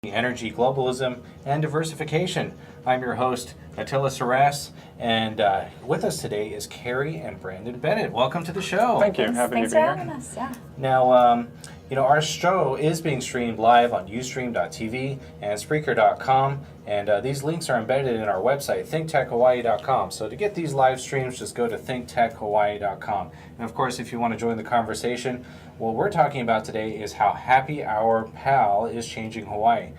Energy, globalism, and diversification. I'm your host, Attila Seress, and with us today is Cary and Brandon Bennett. Welcome to the show. Thank you. Happy to be here. Thanks for having us. Yeah. Now, our show is being streamed live on Ustream.tv and Spreaker.com, and these links are embedded in our website, thinktechhawaii.com. So to get these live streams, just go to thinktechhawaii.com. And of course, if you want to join the conversation, what we're talking about today is how Happy Hour PAL is changing Hawaii.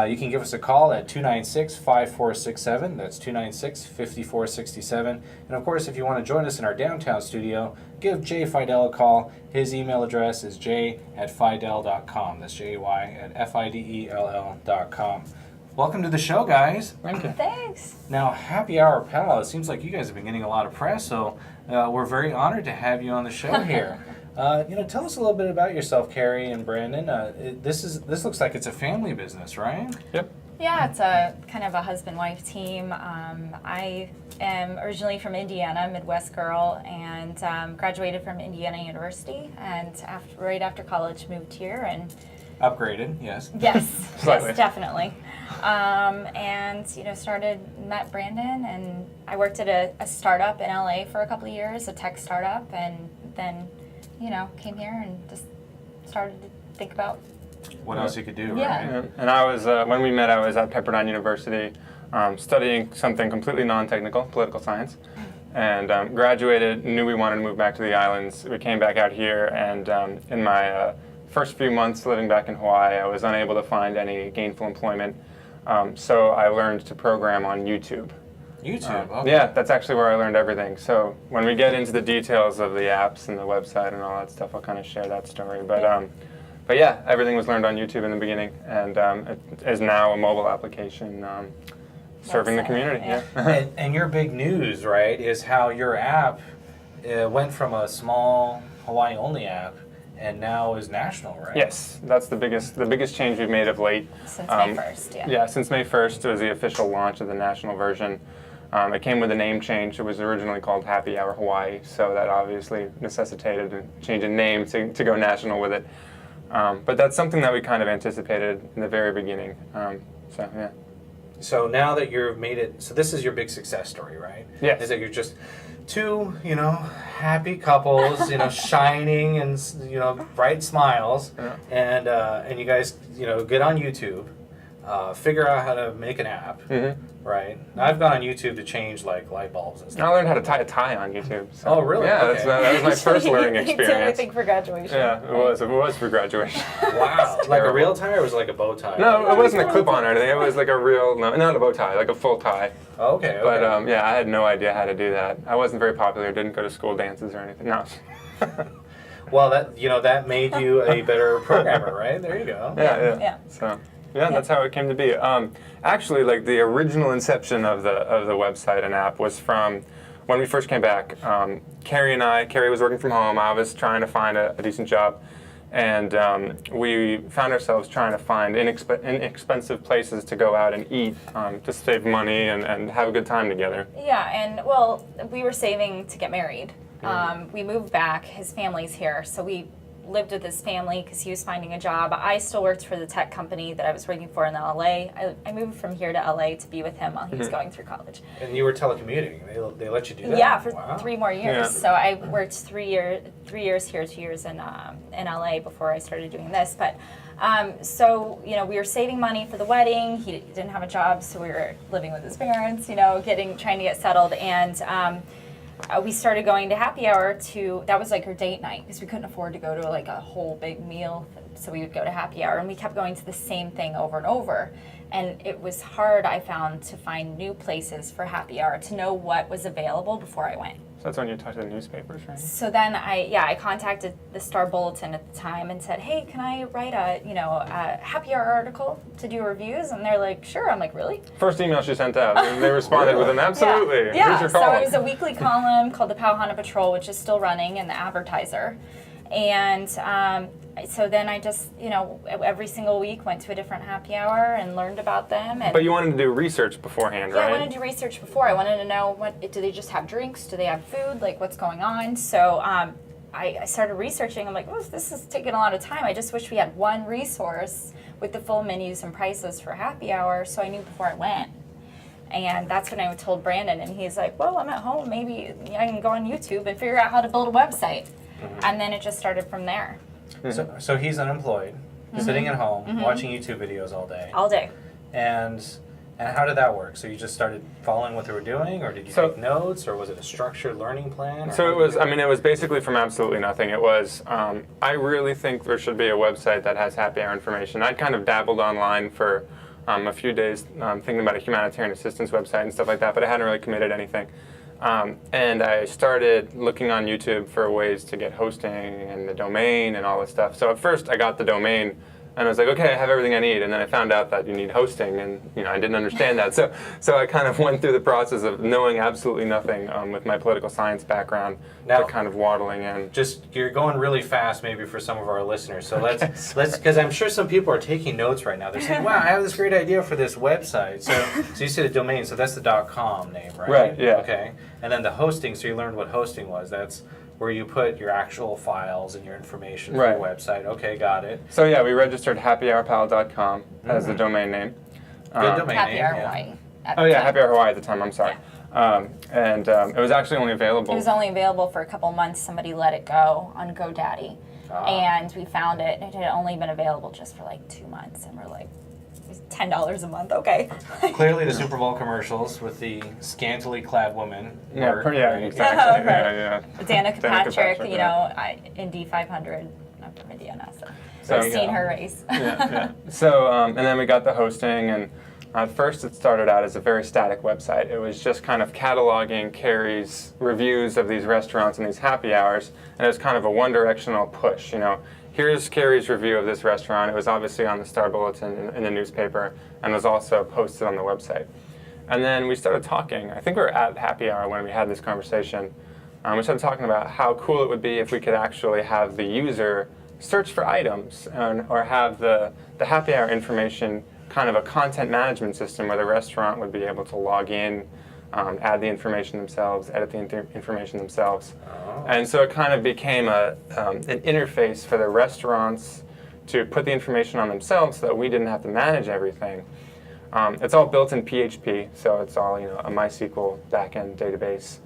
You can give us a call at 296-5467. That's 296-5467. And of course, if you want to join us in our downtown studio, give Jay Fidel a call. His email address is jay@fidel.com. That's jay@fidell.com. Welcome to the show, guys. Thank you. Thanks. Now, Happy Hour PAL, it seems like you guys have been getting a lot of press, so we're very honored to have you on the show here. Tell us a little bit about yourself, Cary and Brandon. This looks like it's a family business, right? Yep. Yeah, it's a kind of a husband-wife team. I am originally from Indiana, Midwest girl, and graduated from Indiana University. And right after college, moved here and Upgraded, yes. yes, Slightly. yes, definitely. Met Brandon, and I worked at a startup in LA for a couple of years, a tech startup, and then came here and just started to think about What else you could do, Yeah. right? And I was, when we met, I was at Pepperdine University studying something completely non-technical, political science, and graduated, knew we wanted to move back to the islands. We came back out here, and in my first few months living back in Hawaii, I was unable to find any gainful employment, so I learned to program on YouTube. YouTube, okay. Yeah, that's actually where I learned everything. So when we get into the details of the apps and the website and all that stuff, I'll kind of share that story. But yeah, everything was learned on YouTube in the beginning, and it is now a mobile application serving the Website, community. yeah. And your big news, right, is how your app went from a small Hawaii-only app and now is national, right? Yes, that's the biggest change we've made of late. since May 1st. Yeah. Yeah, since May 1st, it was the official launch of the national version. It came with a name change. It was originally called Happy Hour Hawaii, so that obviously necessitated a change in name to go national with it. But that's something that we kind of anticipated in the very beginning. Yeah. So now that you've made it, so this is your big success story, right? Yes. Is that you're just two, happy couples, shining and, bright smiles, Yeah. and you guys, get on YouTube, figure out how to make an app, right? Now, I've gone on YouTube to change like light bulbs and stuff. I learned how to tie a tie on YouTube. So. Oh, really? Yeah, Okay. that was my first learning He did experience. everything for graduation. Yeah, it was for graduation. Wow. Like a Terrible. real tie or was it like a bow tie? No, it wasn't a clip-on or anything. It was like a real, not a bow tie, like a full tie. Oh, okay. But yeah, I had no idea how to do that. I wasn't very popular. Didn't go to school dances or anything. No. Well, that made you a better programmer, right? There you go. Yeah. So that's how it came to be. Actually, like the original inception of the website and app was from when we first came back. Cary was working from home. I was trying to find a decent job, and we found ourselves trying to find inexpensive places to go out and eat to save money and have a good time together. Yeah, and we were saving to get married. We moved back. His family's here, so we lived with his family because he was finding a job. I still worked for the tech company that I was working for in LA. I moved from here to LA to be with him while he was going through college. And you were telecommuting. They let you do that? Yeah, for Wow. 3 more years. Yeah. So I worked 3 years here, 2 years in LA before I started doing this. But we were saving money for the wedding. He didn't have a job, so we were living with his parents. Trying to get settled, and we started going to happy hour that was like our date night because we couldn't afford to go to like a whole big meal, so we would go to happy hour, and we kept going to the same thing over and over, and it was hard, I found, to find new places for happy hour, to know what was available before I went. So that's when you talked to the newspapers, right? So then I contacted the Star Bulletin at the time and said, hey, can I write a happy hour article to do reviews? And they're like, sure. I'm like, really? First email she sent out, and they responded with an absolutely. Yeah, Here's your so column. it was a weekly column called the Pauhana Patrol, which is still running in the Advertiser. And so then I just, every single week went to a different happy hour and learned about them. And But you wanted to do research beforehand, yeah, right? I wanted to do research before. I wanted to know do they just have drinks? Do they have food? Like, what's going on? So I started researching. I'm like, oh, this is taking a lot of time. I just wish we had one resource with the full menus and prices for happy hour, so I knew before I went. And that's when I told Brandon, and he's like, well, I'm at home. Maybe I can go on YouTube and figure out how to build a website. And then it just started from there. So he's unemployed, sitting at home, watching YouTube videos all day. All day. And how did that work? So you just started following what they were doing, or did you take notes, or was it a structured learning plan? So it was, I mean, it was basically from absolutely nothing. It was, I really think there should be a website that has happy hour information. I'd kind of dabbled online for a few days thinking about a humanitarian assistance website and stuff like that, but I hadn't really committed anything. And I started looking on YouTube for ways to get hosting and the domain and all this stuff. So at first I got the domain, and I was like, okay, I have everything I need. And then I found out that you need hosting, and I didn't understand that. So I kind of went through the process of knowing absolutely nothing with my political science background, Now, to kind of waddling in. You're going really fast, maybe for some of our listeners. So let's because I'm sure some people are taking notes right now. They're saying, "Wow, I have this great idea for this website." So you say the domain, so that's the .com name, right? Right. Yeah. Okay. And then the hosting. So you learned what hosting was. That's where you put your actual files and your information for your website. Okay, got it. So yeah, we registered happyhourpal.com as the domain name. Good domain Happy name. Hour Yeah. Hawaii. Oh yeah, Happy Hour Hawaii at the time. I'm sorry. And it was actually only available. It was only available for a couple months. Somebody let it go on GoDaddy. And we found it. It had only been available just for like 2 months. And we're like, it's $10 a month, okay. Clearly the Super Bowl commercials with the scantily clad woman. Yeah, were- exactly. Right. Yeah. Danica Patrick, Patrick, you know, Indy 500. I'm from Indiana, so So, I've seen her race. Yeah. So, and then we got the hosting, and at first it started out as a very static website. It was just kind of cataloging Carey's reviews of these restaurants and these happy hours, and it was kind of a one-directional push, Here's Carey's review of this restaurant. It was obviously on the Star Bulletin in the newspaper, and was also posted on the website. And then we started talking. I think we were at happy hour when we had this conversation. We started talking about how cool it would be if we could actually have the user search for items, or have the happy hour information kind of a content management system where the restaurant would be able to log in, add the information themselves, edit the information themselves. And so it kind of became an interface for the restaurants to put the information on themselves so that we didn't have to manage everything. It's all built in PHP, so it's all a MySQL backend database.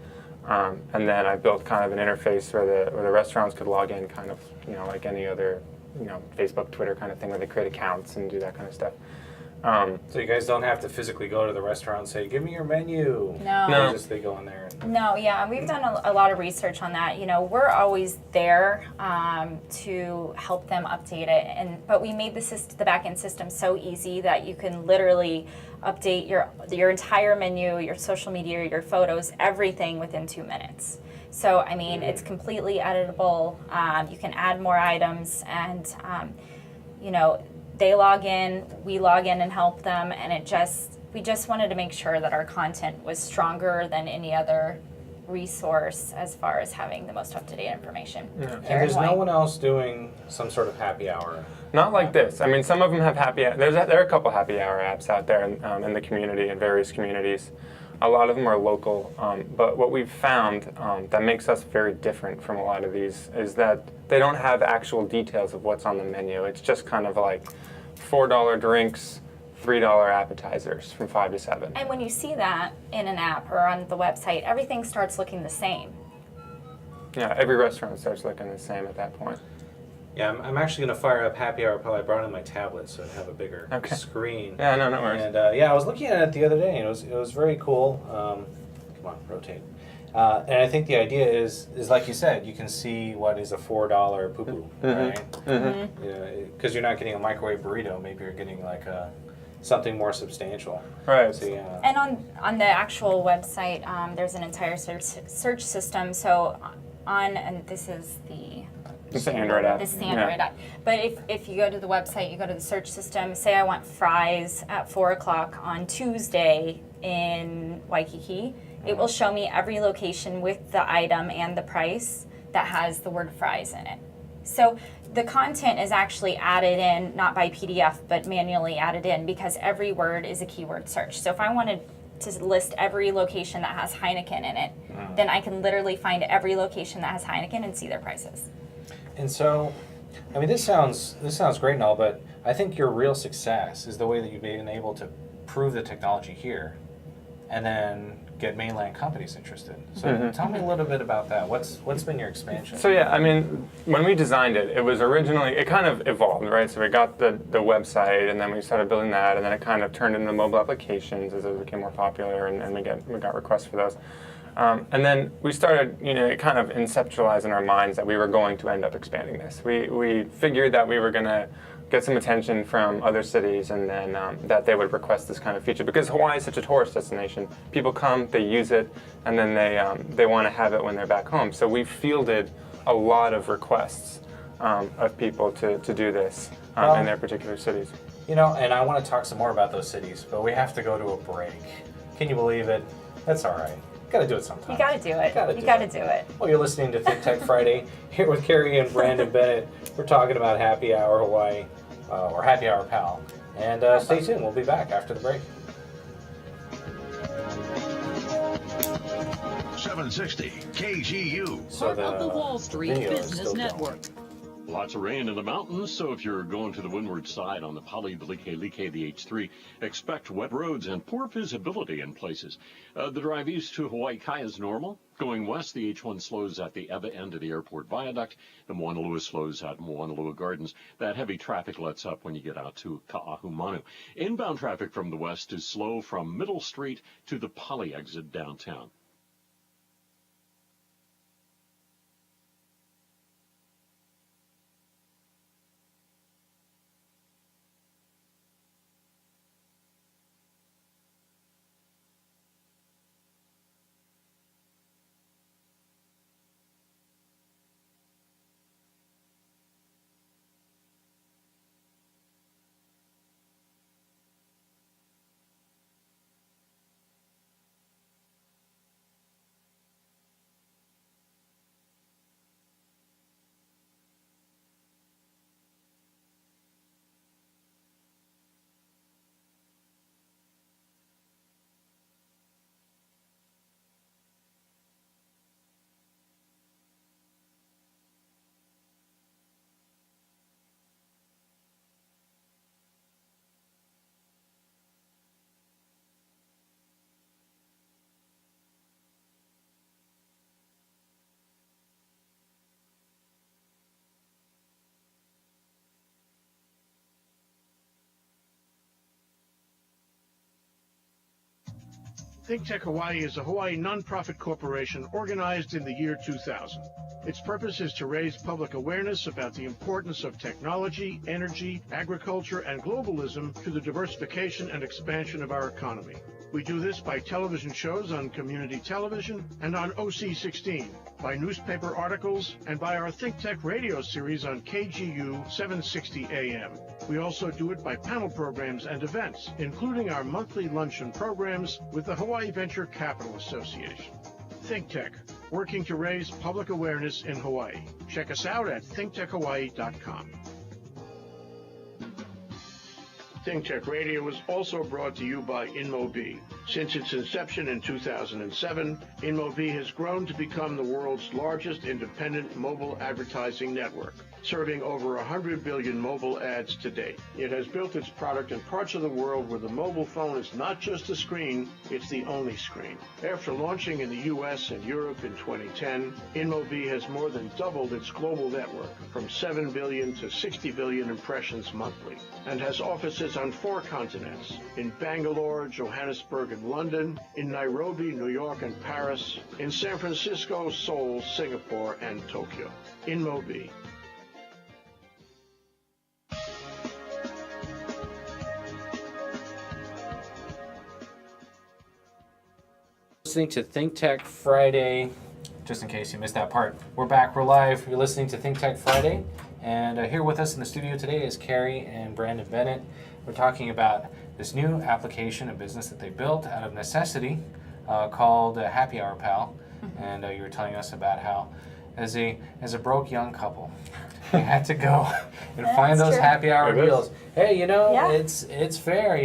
And then I built kind of an interface where the restaurants could log in, kind of like any other Facebook, Twitter kind of thing, where they create accounts and do that kind of stuff. So you guys don't have to physically go to the restaurant and say, "Give me your menu." No. Just they go in there. No, yeah, we've done a lot of research on that. We're always there to help them update it, but we made the back-end system so easy that you can literally update your entire menu, your social media, your photos, everything within 2 minutes. So I mean, it's completely editable. You can add more items, and they log in, we log in and help them, and we just wanted to make sure that our content was stronger than any other resource as far as having the most up-to-date information. And there's no one else doing some sort of happy hour. Not like this. I mean, some of them have happy hour. There are a couple happy hour apps out there in the community, in various communities. A lot of them are local, but what we've found that makes us very different from a lot of these is that they don't have actual details of what's on the menu. It's just kind of like $4 drinks, $3 appetizers from 5 to 7. And when you see that in an app or on the website, everything starts looking the same. Yeah, every restaurant starts looking the same at that point. Yeah, I'm actually going to fire up Happy Hour Pal. I brought in my tablet so I'd have a bigger screen. Yeah, no worries. And I was looking at it the other day, and it was very cool. Come on, rotate. And I think the idea is like you said, you can see what is a $4 poo-poo, right? Mm-hmm. Because you're not getting a microwave burrito. Maybe you're getting like something more substantial. Right. So, yeah. And on the actual website, there's an entire search system. So and this is It's the Android app. This is the Android app. But if you go to the website, you go to the search system, say I want fries at 4 o'clock on Tuesday in Waikiki, it will show me every location with the item and the price that has the word fries in it. So the content is actually added in, not by PDF, but manually added in, because every word is a keyword search. So if I wanted to list every location that has Heineken in it, then I can literally find every location that has Heineken and see their prices. And so, I mean, this sounds great and all, but I think your real success is the way that you've been able to prove the technology here, and then get mainland companies interested. So tell me a little bit about that. What's been your expansion? So yeah, I mean, when we designed it, it was originally, it kind of evolved, right? So we got the website, and then we started building that, and then it kind of turned into mobile applications as it became more popular, and we got requests for those. And then we started, it kind of conceptualized in our minds that we were going to end up expanding this. We figured that we were going to get some attention from other cities, and then that they would request this kind of feature, because Hawaii is such a tourist destination. People come, they use it, and then they want to have it when they're back home. So we fielded a lot of requests of people to do this in their particular cities. And I want to talk some more about those cities, but we have to go to a break. Can you believe it? That's all right. Got to do it sometime. You got to do it. You got to do it. Well, you're listening to Think Tech Friday here with Cary and Brandon Bennett. We're talking about Happy Hour Hawaii, or Happy Hour Pal. And stay tuned. We'll be back after the break. 760 KGU. So Part of the Wall Street video is Business still Network. going. Lots of rain in the mountains, so if you're going to the windward side on the Pali, the Like, the H3, expect wet roads and poor visibility in places. The drive east to Hawaii Kai is normal. Going west, the H1 slows at the Eva end of the airport viaduct. The Moanalua slows at Moanalua Gardens. That heavy traffic lets up when you get out to Ka'ahumanu. Inbound traffic from the west is slow from Middle Street to the Pali exit downtown. Think Tech Hawaii is a Hawaii nonprofit corporation organized in the year 2000. Its purpose is to raise public awareness about the importance of technology, energy, agriculture, and globalism to the diversification and expansion of our economy. We do this by television shows on community television and on OC16, by newspaper articles, and by our Think Tech radio series on KGU 760 AM. We also do it by panel programs and events, including our monthly luncheon programs with the Hawaii Venture Capital Association. Think Tech, working to raise public awareness in Hawaii. Check us out at thinktechhawaii.com. Think Tech Radio is also brought to you by InmoB. Since its inception in 2007, InmoB has grown to become the world's largest independent mobile advertising network, serving over 100 billion mobile ads to date. It has built its product in parts of the world where the mobile phone is not just a screen, it's the only screen. After launching in the US and Europe in 2010, InmoB has more than doubled its global network from 7 billion to 60 billion impressions monthly, and has offices on 4 continents, in Bangalore, Johannesburg, and London, in Nairobi, New York, and Paris, in San Francisco, Seoul, Singapore, and Tokyo. InmoB. Listening to Think Tech Friday. Just in case you missed that part, we're back. We're live. You're listening to Think Tech Friday, and here with us in the studio today is Cary and Brandon Bennett. We're talking about this new application, a business that they built out of necessity, called Happy Hour Pal. And you were telling us about how, as a broke young couple, You had to go and find That's those true. happy hour It is. deals. Hey, Yeah. it's fair.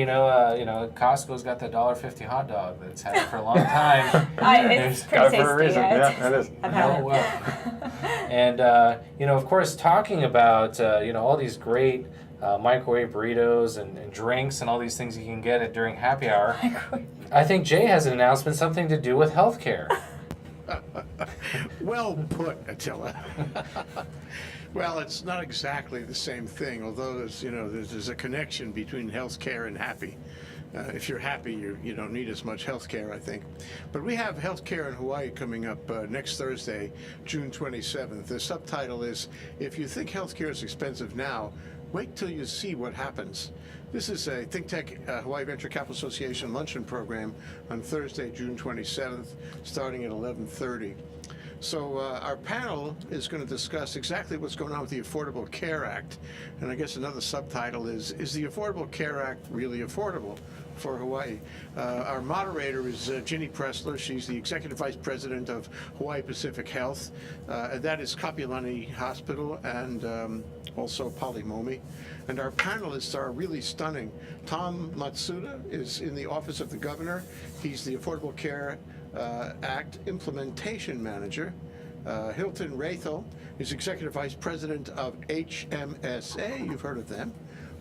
Costco's got the $1.50 hot dog that's had it for a long time. It's Got pretty it tasty. for a reason. It's- Yeah, it is. I've had Oh, it. well. And of course, talking about all these great microwave burritos and drinks and all these things you can get at during happy hour. I think Jay has an announcement, something to do with healthcare. Well put, Attila. Well, it's not exactly the same thing, although there's a connection between healthcare and happy. If you're happy, you don't need as much healthcare, I think. But we have healthcare in Hawaii coming up next Thursday, June 27th. The subtitle is, "If you think healthcare is expensive now, wait till you see what happens." This is a Think Tech Hawaii Venture Capital Association luncheon program on Thursday, June 27th, starting at 11:30. So our panel is going to discuss exactly what's going on with the Affordable Care Act. And I guess another subtitle is the Affordable Care Act really affordable for Hawaii? Our moderator is Ginny Pressler. She's the Executive Vice President of Hawaii Pacific Health. And that is Kapiolani Hospital and also Polimomi. And our panelists are really stunning. Tom Matsuda is in the Office of the Governor. He's the Affordable Care Act Implementation Manager. Hilton Rathel is Executive Vice President of HMSA. You've heard of them.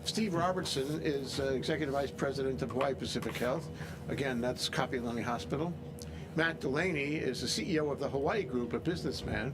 Steve Robertson is Executive Vice President of Hawaii Pacific Health. Again, that's Kapiolani Hospital. Matt Delaney is the CEO of the Hawaii Group, a businessman.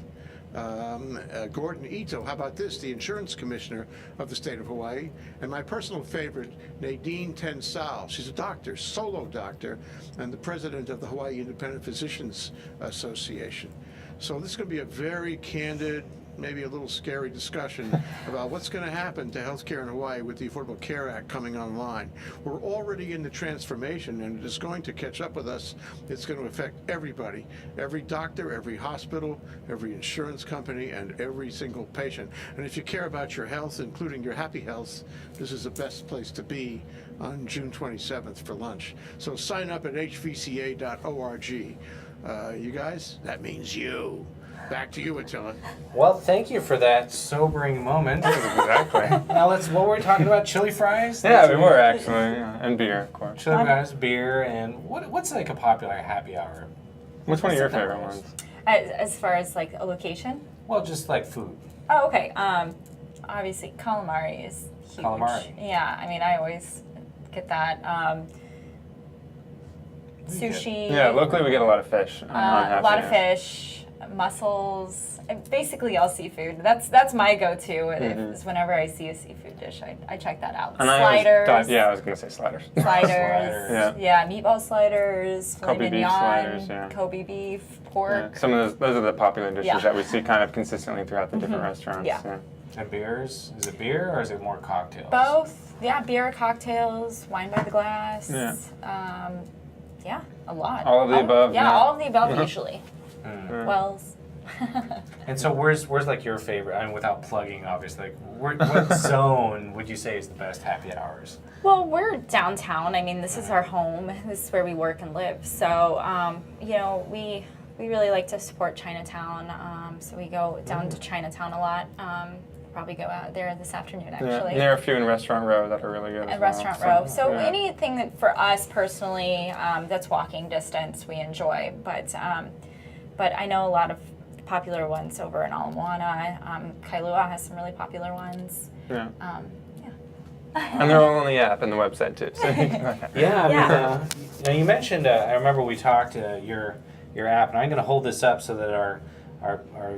Gordon Ito, how about this? The Insurance Commissioner of the state of Hawaii. And my personal favorite, Nadine Tensal. She's a doctor, solo doctor, and the president of the Hawaii Independent Physicians Association. So this is going to be a very candid, maybe a little scary discussion about what's going to happen to healthcare in Hawaii with the Affordable Care Act coming online. We're already in the transformation, and it is going to catch up with us. It's going to affect everybody, every doctor, every hospital, every insurance company, and every single patient. And if you care about your health, including your happy health, this is the best place to be on June 27th for lunch. So sign up at hvca.org. You guys, that means you. Back to you, Attila. Well, thank you for that sobering moment. Exactly. Now what were we talking about? Chili fries? Yeah, we were actually, and beer, of course. Chili fries, beer, and what's like a popular happy hour? Which one of your What's the favorite best? ones? As far as like a location? Well, just like food. Oh, okay. Obviously, calamari is huge. Calamari. Yeah, I mean, I always get that. Sushi. Yeah, locally we get a lot of fish. On a Happy lot of Hour. fish, mussels, basically all seafood. That's my go-to. Is whenever I see a seafood dish, I check that out. And Sliders. I was gonna say sliders. Sliders. Yeah, meatball sliders, filet Kobe beef mignon, sliders, yeah. Kobe beef, Yeah, pork. some of those are the popular dishes Yeah. that we see kind of consistently throughout the different restaurants. Yeah. And beers? Is it beer or is it more cocktails? Both. Yeah, beer, cocktails, wine by the glass. Yeah. Yeah, a lot. All of the above, Yeah, yeah. all of the above usually. Wells. And so where's like your favorite? I mean, without plugging, obviously. Like, what zone would you say is the best happy hours? Well, we're downtown. I mean, this is our home. This is where we work and live. So, we really like to support Chinatown. So we go down to Chinatown a lot. Probably go out there this afternoon, Yeah, actually. and there are a few in Restaurant Row that are really good. And as well. Restaurant Row. So yeah. anything that for us personally, that's walking distance, we enjoy. But I know a lot of popular ones over in Ala Moana. Kailua has some really popular ones. Yeah. Yeah. And they're all on the app and the website too. So Yeah, Yeah. Now you mentioned. I remember we talked your app, and I'm going to hold this up so that our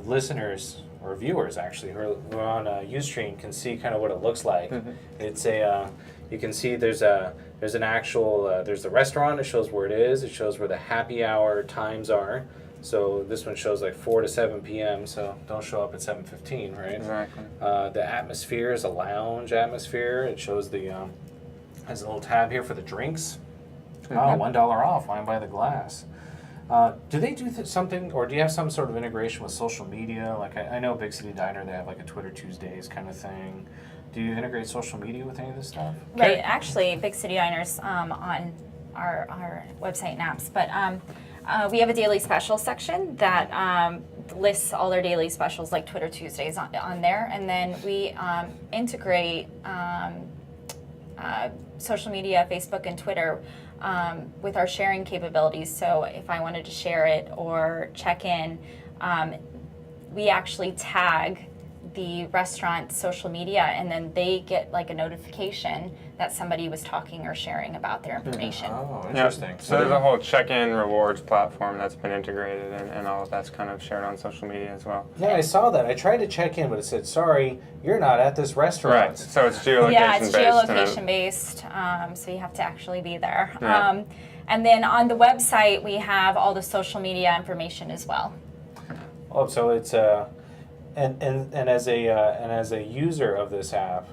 listeners or viewers actually who are on Ustream can see kind of what it looks like. It's you can see there's an actual there's the restaurant. It shows where it is. It shows where the happy hour times are. So this one shows like 4 to 7 p.m. So don't show up at 7:15, right? Exactly. The atmosphere is a lounge atmosphere. It shows the has a little tab here for the drinks. Oh, $1 off, wine by the glass. Do they do something, or do you have some sort of integration with social media? Like I know Big City Diner, they have like a Twitter Tuesdays kind of thing. Do you integrate social media with any of this stuff? Right. Actually, Big City Diners on our website and apps, but we have a daily special section that lists all their daily specials like Twitter Tuesdays on there, and then we integrate social media, Facebook and Twitter, with our sharing capabilities. So if I wanted to share it or check in, we actually tag the restaurant social media, and then they get like a notification that somebody was talking or sharing about their information. Oh, Yeah. interesting. So there's a whole check-in rewards platform that's been integrated, and all of that's kind of shared on social media as well. Yeah, I saw that. I tried to check in, but it said, "Sorry, you're not at this restaurant." Right. So it's geolocation Yeah, it's based. geolocation based, so you have to actually be there. Yeah. And then on the website, we have all the social media information as well. Oh, so it's and as a user of this app,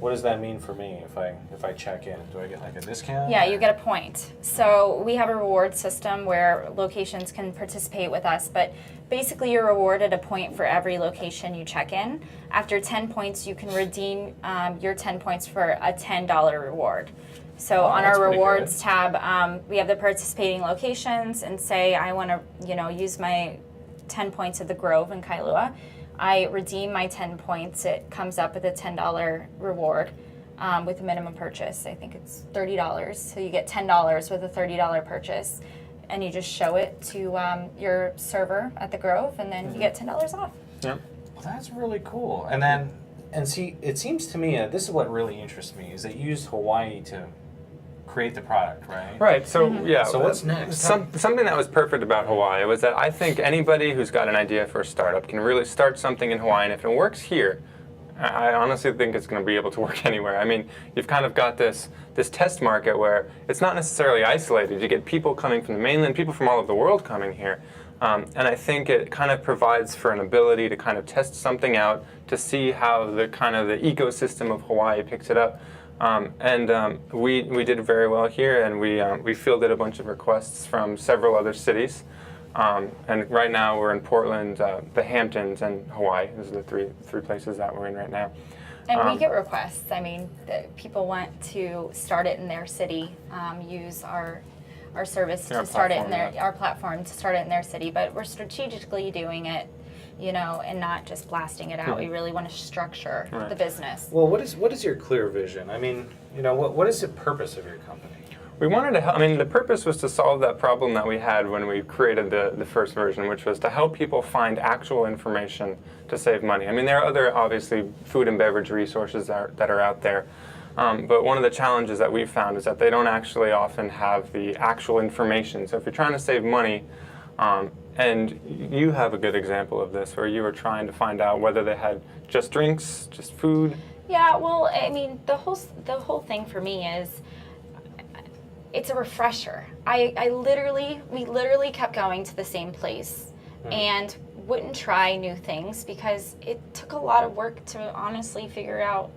what does that mean for me if I check in? Do I get like a discount? Yeah, you get a point. So we have a reward system where locations can participate with us, but basically you're rewarded a point for every location you check in. After 10 points, you can redeem your 10 points for a $10 reward. So on that's our pretty rewards good. tab, we have the participating locations, and say I want to, use my 10 points at the Grove in Kailua. I redeem my 10 points. It comes up with a $10 reward with a minimum purchase. I think it's $30. So you get $10 with a $30 purchase, and you just show it to your server at the Grove, and then you get $10 off. Yep. Well, that's really cool. And see, it seems to me this is what really interests me is that you used Hawaii to create the product, right? Right. So yeah. So what's next? Something that was perfect about Hawaii was that I think anybody who's got an idea for a startup can really start something in Hawaii, and if it works here, I honestly think it's going to be able to work anywhere. I mean, you've kind of got this test market where it's not necessarily isolated. You get people coming from the mainland, people from all over the world coming here. And I think it kind of provides for an ability to kind of test something out to see how the ecosystem of Hawaii picks it up. We did very well here, and we fielded a bunch of requests from several other cities. And right now we're in Portland, the Hamptons, and Hawaii. Those are the three places that we're in right now. And we get requests. I mean, people want to start it in their city, use our service Our to start it in platform, our platform to start it in their city. But we're strategically doing it, and not just blasting it out. We really want to structure Right. the business. Well, what is your clear vision? I mean, what is the purpose of your company? We wanted to help. I mean, the purpose was to solve that problem that we had when we created the first version, which was to help people find actual information to save money. I mean, there are other, obviously, food and beverage resources that are out there. But one of the challenges that we've found is that they don't actually often have the actual information. So if you're trying to save money, and you have a good example of this, where you were trying to find out whether they had just drinks, just food. Yeah, well, I mean, the whole thing for me is it's a refresher. We literally kept going to the same place and wouldn't try new things because it took a lot of work to honestly figure out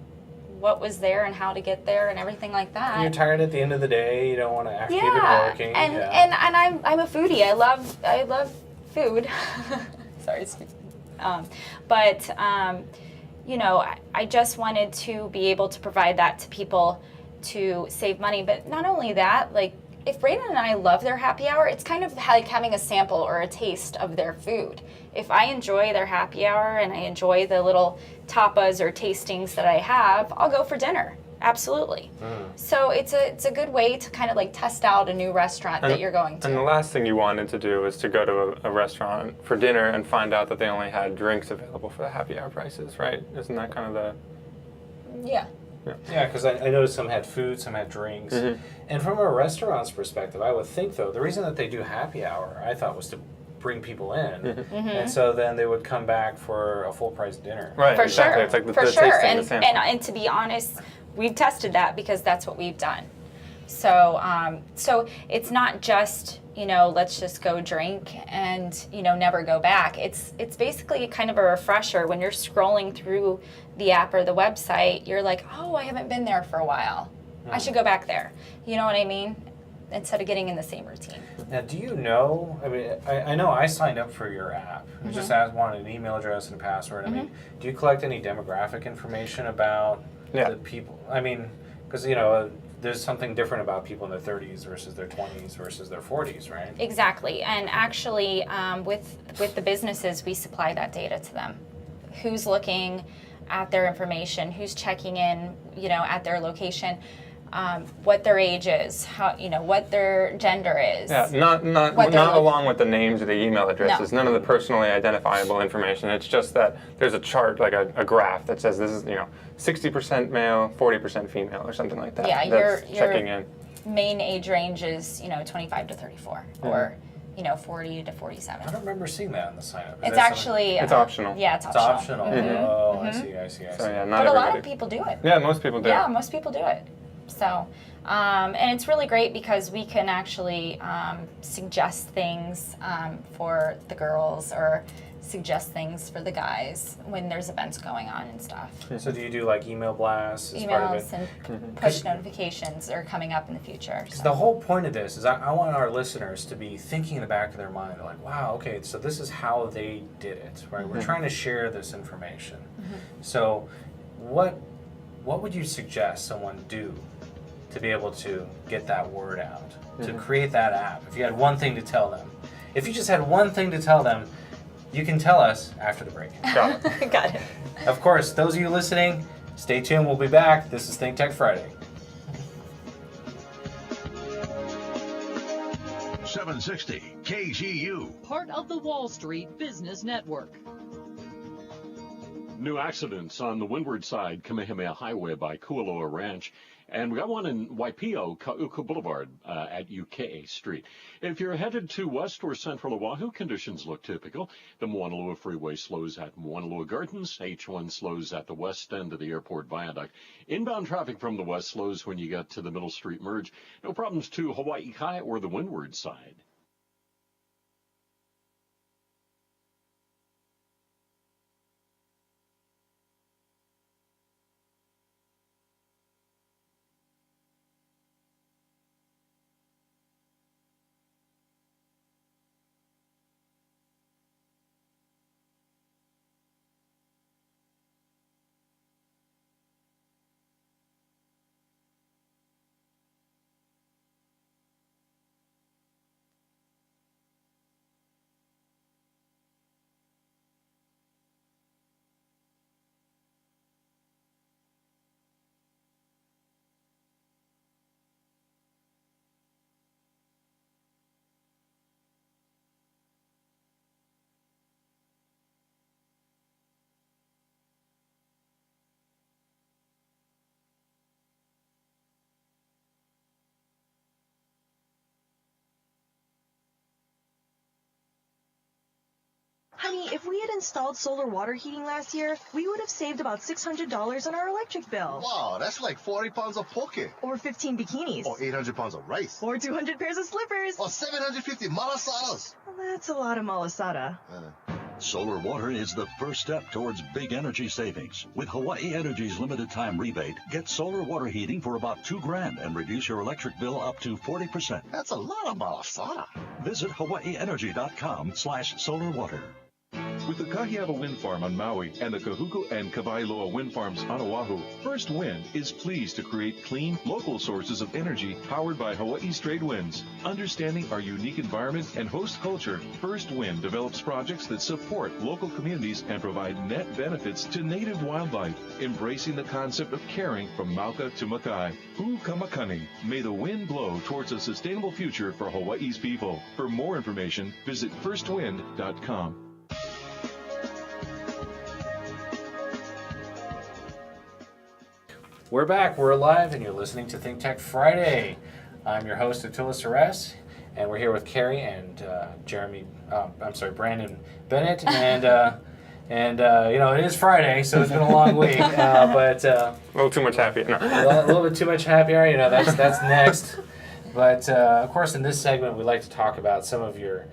what was there and how to get there and everything like that. And you're tired at the end of the day. You don't want to actually keep it working. And I'm a foodie. I love food. Sorry, excuse me. I just wanted to be able to provide that to people to save money. But not only that, like if Brandon and I love their happy hour, it's kind of like having a sample or a taste of their food. If I enjoy their happy hour and I enjoy the little tapas or tastings that I have, I'll go for dinner. Absolutely. So it's a good way to kind of like test out a new restaurant that you're going to. And the last thing you wanted to do was to go to a restaurant for dinner and find out that they only had drinks available for the happy hour prices, right? Isn't that kind of the... Yeah. Yeah, because I noticed some had food, some had drinks. And from a restaurant's perspective, I would think, though, the reason that they do happy hour, I thought, was to bring people in. And so then they would come back for a full-price dinner. Right, For exactly. sure. It's like the For tasting, sure. the sample. And to be honest, we've tested that because that's what we've done. So so it's not just, let's just go drink and, never go back. It's basically kind of a refresher. When you're scrolling through the app or the website, you're like, oh, I haven't been there for a while. I should go back there. You know what I mean? Instead of getting in the same routine. Now, do you know, I mean, I know I signed up for your app. I just wanted an email address and a password. I mean, do you collect any demographic information about the people? I mean, because, there's something different about people in their 30s versus their 20s versus their 40s, right? Exactly, and actually, with the businesses, we supply that data to them. Who's looking at their information? Who's checking in? At their location. What their age is, what their gender is. Yeah, not along with the names or the email addresses. No. None of the personally identifiable information. It's just that there's a chart, like a graph that says this is 60% male, 40% female, or something like that. Yeah, that's your checking in. main age range is 25 to 34, or 40 to 47. I don't remember seeing that on the sign up. It's actually It's optional. Yeah, it's It's optional. optional. Oh, I see. So yeah, not But everybody. a lot of people do it. Yeah, most people do. Yeah, most people do it. So, and it's really great because we can actually suggest things for the girls, or suggest things for the guys when there's events going on and stuff. So do you do like email blasts as part of it? Emails and push notifications are coming up in the future. So. The whole point of this is I want our listeners to be thinking in the back of their mind, like, wow, okay, so this is how they did it, right? We're trying to share this information. So what would you suggest someone do to be able to get that word out, to create that app? If you had one thing to tell them. If you just had one thing to tell them, you can tell us after the break. Got it. Got it. Of course, those of you listening, stay tuned. We'll be back. This is Think Tech Friday. 760 KGU. Part of the Wall Street Business Network. New accidents on the windward side, Kamehameha Highway by Kualoa Ranch. And we got one in Waipio, Ka'uka Boulevard at UK Street. If you're headed to west or central Oahu, conditions look typical. The Moanalua Freeway slows at Moanalua Gardens. H1 slows at the west end of the airport viaduct. Inbound traffic from the west slows when you get to the Middle Street Merge. No problems to Hawaii Kai or the windward side. Honey, if we had installed solar water heating last year, we would have saved about $600 on our electric bill. Wow, that's like 40 pounds of poke. Or 15 bikinis. Or 800 pounds of rice. Or 200 pairs of slippers. Or 750 malasadas. Well, that's a lot of malasada. Solar water is the first step towards big energy savings. With Hawaii Energy's limited time rebate, get solar water heating for about $2,000 and reduce your electric bill up to 40%. That's a lot of malasada. Visit hawaiienergy.com/solarwater. With the Kahiava Wind Farm on Maui and the Kahuku and Kawailoa Wind Farms on Oahu, First Wind is pleased to create clean, local sources of energy powered by Hawaii's trade winds. Understanding our unique environment and host culture, First Wind develops projects that support local communities and provide net benefits to native wildlife, embracing the concept of caring from Mauka to Makai. Hu Kamakani, may the wind blow towards a sustainable future for Hawaii's people. For more information, visit firstwind.com. We're back, we're alive, and you're listening to Think Tech Friday. I'm your host, Attila Seress, and we're here with Carey and Brandon Bennett, and it is Friday, so it's been a long week, but A little too much happy. No. a little bit too much happy hour, that's next. But of course, in this segment, we like to talk about some of your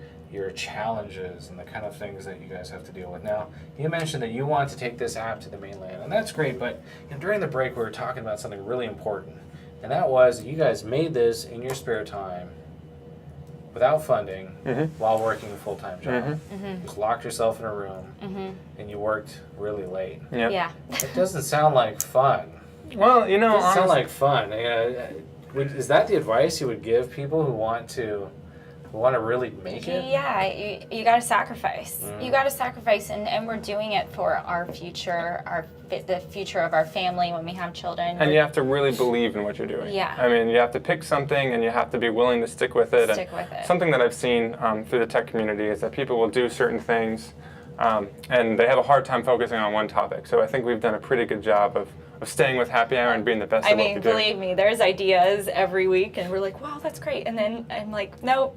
challenges and the kind of things that you guys have to deal with. Now, you mentioned that you want to take this app to the mainland, and that's great, but during the break we were talking about something really important, and that was that you guys made this in your spare time without funding while working a full-time job. Just locked yourself in a room and you worked really late. Yep. Yeah. It doesn't sound like fun. Well, It doesn't sound honestly, like fun. Is that the advice you would give people who want to really make it? Yeah, you got to sacrifice. You got to sacrifice, and we're doing it for our future, the future of our family when we have children. And you have to really believe in what you're doing. Yeah. I mean, you have to pick something, and you have to be willing to stick with it. Something that I've seen through the tech community is that people will do certain things, and they have a hard time focusing on one topic. So I think we've done a pretty good job of staying with happy hour and being the best at what we do. Believe me, there's ideas every week, and we're like, wow, that's great. And then I'm like, no,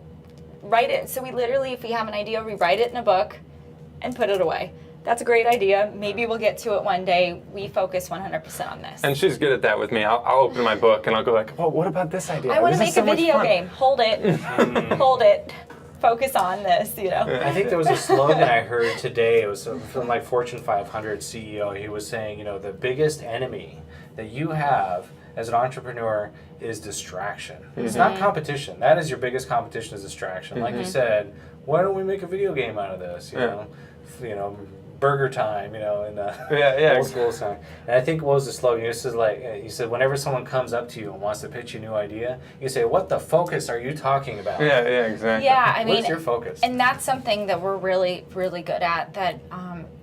write it. So we literally, if we have an idea, we write it in a book and put it away. That's a great idea. Maybe we'll get to it one day. We focus 100% on this. And she's good at that with me. I'll open my book and I'll go like, well, what about this idea? I want to This is make so a much video fun. game. Hold it. Hold it. Focus on this, you know. I think there was a slogan I heard today. It was from like Fortune 500 CEO. He was saying, you know, the biggest enemy that you have as an entrepreneur is distraction. It's not competition. That is your biggest competition, is distraction. Like you said, why don't we make a video game out of this? You know, burger time, you know, in old school time. And I think what was the slogan? This is like, you said, whenever someone comes up to you and wants to pitch you a new idea, you say, what the focus are you talking about? Yeah, exactly. Yeah, I mean, what's your focus? And that's something that we're really, really good at. That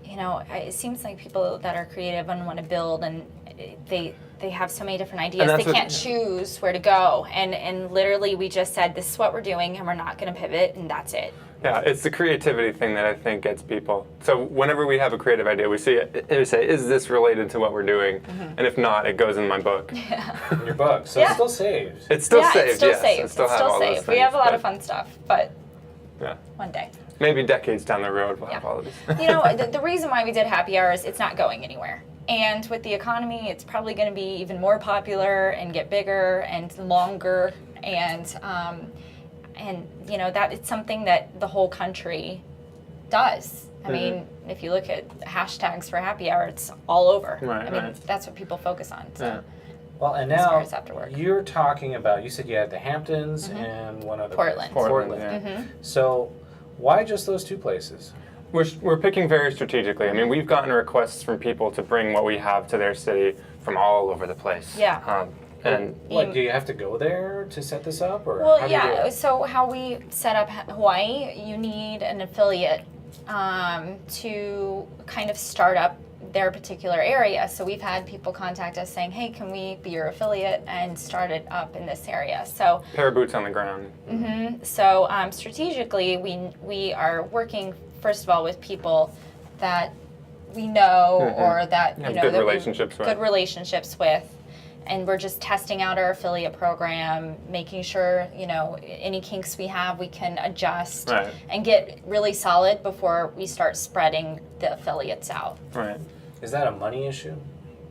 you know, it seems like people that are creative and want to build, and they have so many different ideas. They can't choose where to go. And literally, we just said, this is what we're doing, and we're not going to pivot, and that's it. Yeah, it's the creativity thing that I think gets people. So whenever we have a creative idea, we say, is this related to what we're doing? And if not, it goes in my book. In your book. So it's still saved. It's still saved, it's still yes. saved. It's still saved. Things, we have a lot of fun stuff, but one day. Maybe decades down the road we'll have all of these. You know, the reason why we did happy hour is it's not going anywhere. And with the economy, it's probably going to be even more popular and get bigger and longer. And you know, that it's something that the whole country does. I mean, if you look at hashtags for happy hour, it's all over. I mean, that's what people focus on. So. Well, and now you're talking about, you said you had the Hamptons and one other place. Portland. So why just those two places? We're picking very strategically. I mean, we've gotten requests from people to bring what we have to their city from all over the place. Yeah. And what, do you have to go there to set this up, or well, how do you do it? So how we set up Hawaii, you need an affiliate to kind of start up their particular area. So we've had people contact us saying, hey, can we be your affiliate and start it up in this area? So pair of boots on the ground. So strategically, we are working first of all with people that we know or that you know good that relationships with. And we're just testing out our affiliate program, making sure, you know, any kinks we have, we can adjust and get really solid before we start spreading the affiliates out. Right. Is that a money issue?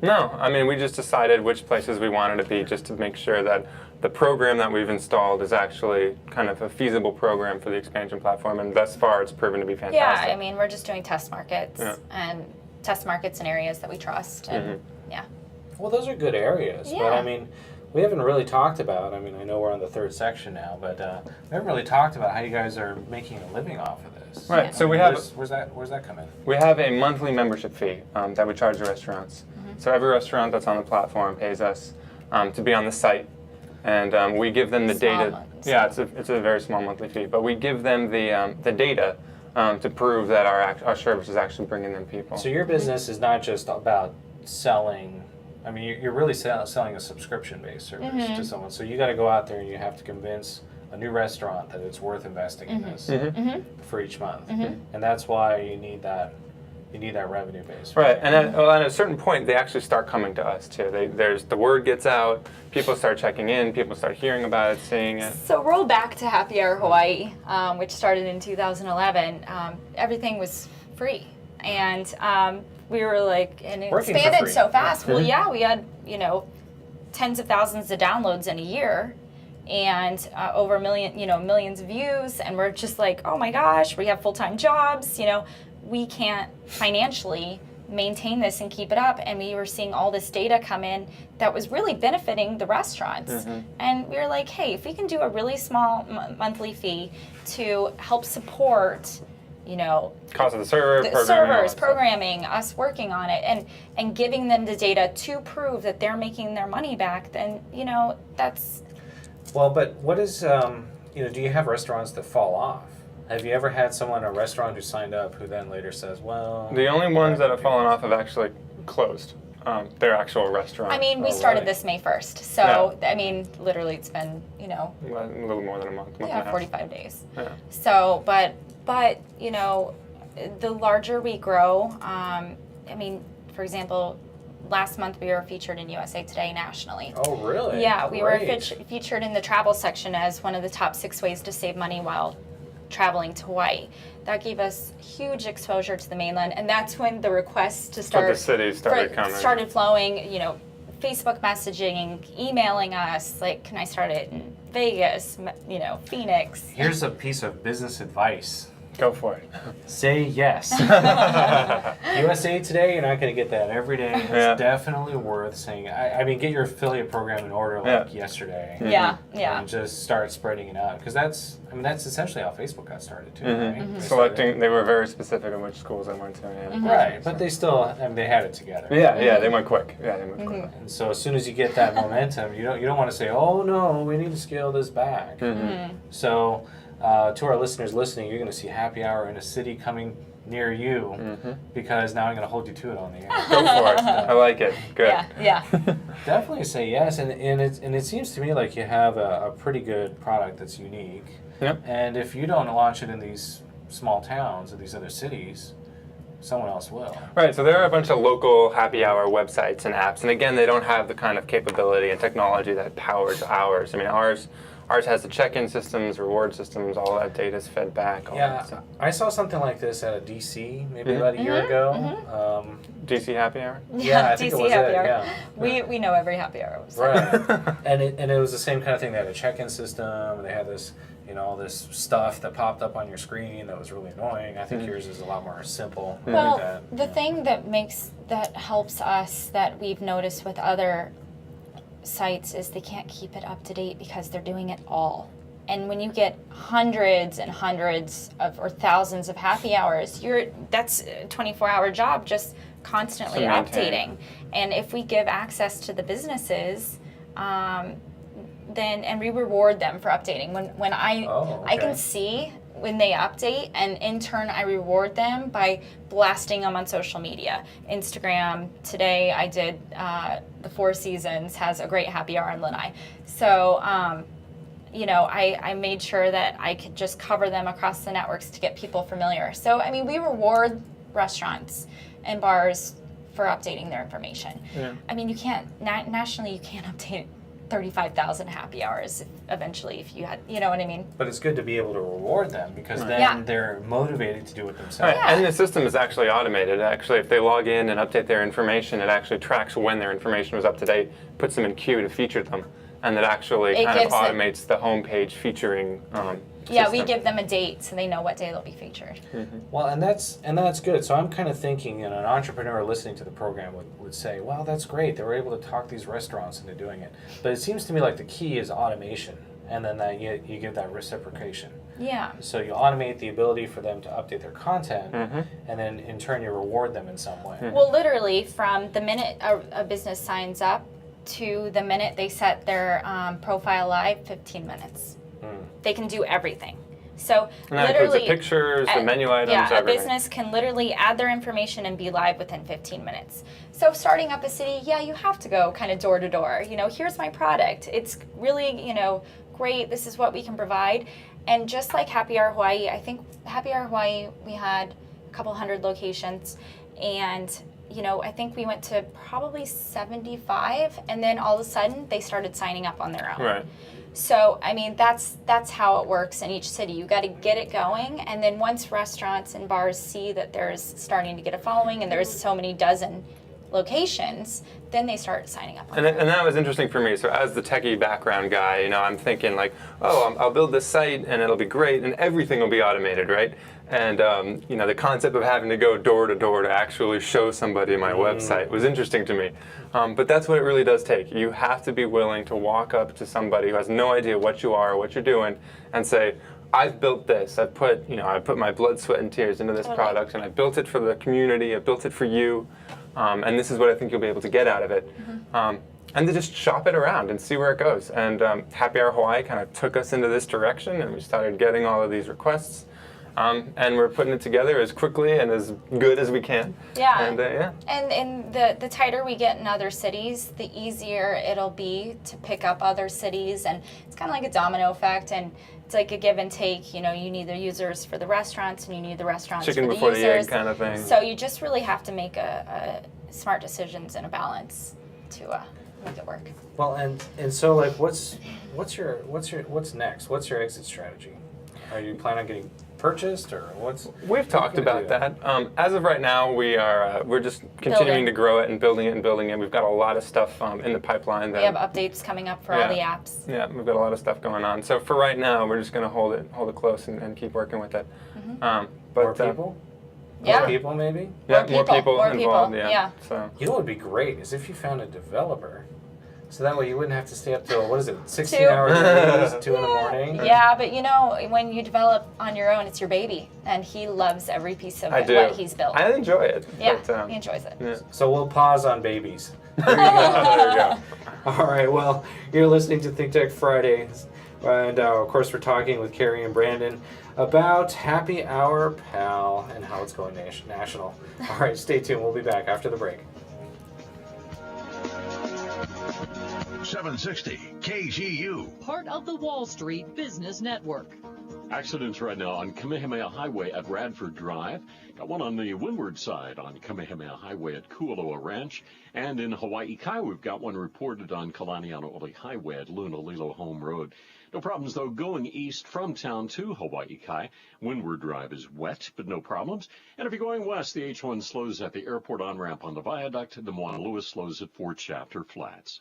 No. I mean, we just decided which places we wanted to be just to make sure that the program that we've installed is actually kind of a feasible program for the expansion platform. And thus far, it's proven to be fantastic. Yeah, I mean, we're just doing test markets and test markets in areas that we trust. And Well, those are good areas, but I mean, we haven't really talked about, I mean, I know we're on the third section now, but we haven't really talked about how you guys are making a living off of this. Right, so we have... Where's that come in? We have a monthly membership fee that we charge the restaurants. So every restaurant that's on the platform pays us to be on the site, and we give them the data. Yeah, it's a very small monthly fee, but we give them the data to prove that our service is actually bringing them people. So your business is not just about selling... I mean, you're really selling a subscription-based service to someone. So you got to go out there and you have to convince a new restaurant that it's worth investing in this for each month, and that's why you need that revenue base. Right, and at a certain point, they actually start coming to us too. The word gets out, people start checking in, people start hearing about it, seeing it. So roll back to Happy Hour Hawaii, which started in 2011. Everything was free, and we were like, and it expanded so fast. Well, yeah, we had, you know, tens of thousands of downloads in a year, and over millions of views, and we're just like, oh my gosh, we have full-time jobs, you know, we can't financially maintain this and keep it up. And we were seeing all this data come in that was really benefiting the restaurants. And we were like, hey, if we can do a really small monthly fee to help support cost of the server, the programming, servers, programming, us working on it, and giving them the data to prove that they're making their money back, then, that's... Well, but what is, do you have restaurants that fall off? Have you ever had someone in a restaurant who signed up who then later says, well... The only ones that have fallen off have actually closed. Their actual restaurant. I mean, we started this May 1st, so, I mean, literally it's been, a little more than a month and a half. 45 days. Yeah. So, but, the larger we grow, I mean, for example, last month we were featured in USA Today nationally. Oh, really? Yeah, we were Great. featured in the travel section as one of the top 6 ways to save money while traveling to Hawaii. That gave us huge exposure to the mainland, and that's when the requests to start the cities started flowing. Facebook messaging, emailing us, like, can I start it in Vegas, Phoenix? Here's a piece of business advice. Go for it. Say yes. USA Today, you're not going to get that every day. It's definitely worth saying. I mean, get your affiliate program in order like yesterday. Yeah. And just start spreading it out. Because that's essentially how Facebook got started too, right? They were very specific on which schools they went to. Right, but they still, they had it together. Yeah, they went quick. Yeah, they went quick. And so as soon as you get that momentum, you don't want to say, oh no, we need to scale this back. So to our listeners listening, you're going to see happy hour in a city coming near you because now I'm going to hold you to it on the air. Go for it. I like it. Good. Yeah. Definitely say yes, and it seems to me like you have a pretty good product that's unique. Yep. And if you don't launch it in these small towns or these other cities, someone else will. Right, so there are a bunch of local happy hour websites and apps, and again, they don't have the kind of capability and technology that powers ours. I mean, ours has the check-in systems, reward systems, all that data is fed back. I saw something like this at a DC maybe about a year ago. DC happy hour? Yeah, I think DC it was happy it. hour. Yeah. We know every happy hour. Right, and it was the same kind of thing. They had a check-in system. They had this, this stuff that popped up on your screen that was really annoying. I think yours is a lot more simple. Well, the thing that helps us that we've noticed with other sites is they can't keep it up to date because they're doing it all. And when you get hundreds and hundreds or thousands of happy hours, that's a 24-hour job just constantly updating. And if we give access to the businesses, and we reward them for updating. When I can see when they update, and in turn I reward them by blasting them on social media. Instagram, today I did the Four Seasons has a great happy hour in Lanai. So I made sure that I could just cover them across the networks to get people familiar. So I mean, we reward restaurants and bars for updating their information. Yeah. I mean, you can't nationally you can't update 35,000 happy hours eventually if you had, you know what I mean? But it's good to be able to reward them because then they're motivated to do it themselves. Right. And the system is actually automated. Actually, if they log in and update their information, it actually tracks when their information was up to date, puts them in queue to feature them, and that actually kind of automates the homepage featuring Yeah, we give them a date so they know what day they'll be featured. Well, and that's good. So I'm kind of thinking, an entrepreneur listening to the program would say, well, that's great. They were able to talk these restaurants into doing it. But it seems to me like the key is automation, and then that you give that reciprocation. Yeah. So you automate the ability for them to update their content, and then in turn you reward them in some way. Well, literally from the minute a business signs up to the minute they set their profile live, 15 minutes. They can do everything. So and that literally, includes the pictures, the menu items, everything. everything. A business can literally add their information and be live within 15 minutes. So starting up a city, you have to go kind of door to door. Here's my product. It's really, great. This is what we can provide. And just like Happy Hour Hawaii, I think Happy Hour Hawaii, we had a couple hundred locations, and I think we went to probably 75, and then all of a sudden they started signing up on their own. Right. So, I mean, that's how it works in each city. You got to get it going, and then once restaurants and bars see that there's starting to get a following and there's so many dozen locations, then they start signing up. And that was interesting for me. So as the techie background guy, I'm thinking like, I'll build this site and it'll be great and everything will be automated, right? And the concept of having to go door to door to actually show somebody my website was interesting to me. But that's what it really does take. You have to be willing to walk up to somebody who has no idea what you are or what you're doing and say, I've built this. I put my blood, sweat, and tears into this product, and I built it for the community. I built it for you, and this is what I think you'll be able to get out of it. And to just shop it around and see where it goes. And Happy Hour Hawaii kind of took us into this direction, and we started getting all of these requests. And we're putting it together as quickly and as good as we can. Yeah. And the tighter we get in other cities, the easier it'll be to pick up other cities, and it's kind of like a domino effect, and it's like a give and take. You need the users for the restaurants, and you need the restaurants chicken for the before users. the egg kind of thing. So you just really have to make a smart decisions and a balance to make it work. Well, and so like, what's next? What's your exit strategy? Are you planning on getting purchased, or what's? We've talked about that. As of right now, we're just continuing to grow it and building it. We've got a lot of stuff in the pipeline. We have updates coming up for all the apps. Yeah, we've got a lot of stuff going on. So for right now, we're just going to hold it close and keep working with it. But more people? Yeah. More people, maybe? Yeah, more people involved. Yeah. So. You know what would be great is if you found a developer. So that way you wouldn't have to stay up till, 16 hours a day, 2 in the morning? Yeah, but when you develop on your own, it's your baby. And he loves every piece of what he's built. I enjoy it. Yeah, he enjoys it. Yeah. So we'll pause on babies. There you go. There you go. All right, well, you're listening to Think Tech Fridays. And of course, we're talking with Cary and Brandon about Happy Hour Pal and how it's going national. All right, stay tuned. We'll be back after the break. 760 KGU. Part of the Wall Street Business Network. Accidents right now on Kamehameha Highway at Radford Drive. Got one on the windward side on Kamehameha Highway at Kualoa Ranch. And in Hawaii Kai, we've got one reported on Kalanianaole Highway at Lunalilo Home Road. No problems, though, going east from town to Hawaii Kai. Windward Drive is wet, but no problems. And if you're going west, the H1 slows at the airport on-ramp on the viaduct. The Moana Lewis slows at Fort Shafter Flats.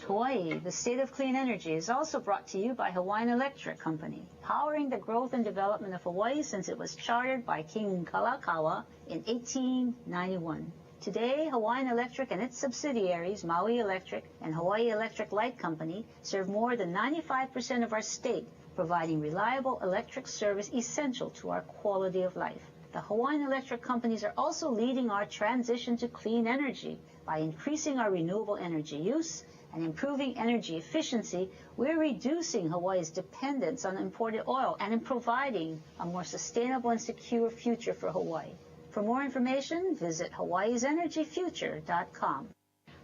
Hawaii, the state of clean energy, is also brought to you by Hawaiian Electric Company, powering the growth and development of Hawaii since it was chartered by King Kalakaua in 1891. Today, Hawaiian Electric and its subsidiaries, Maui Electric and Hawaii Electric Light Company, serve more than 95% of our state, providing reliable electric service essential to our quality of life. The Hawaiian Electric companies are also leading our transition to clean energy by increasing our renewable energy use and improving energy efficiency. We're reducing Hawaii's dependence on imported oil and in providing a more sustainable and secure future for Hawaii. For more information, visit hawaiisenergyfuture.com.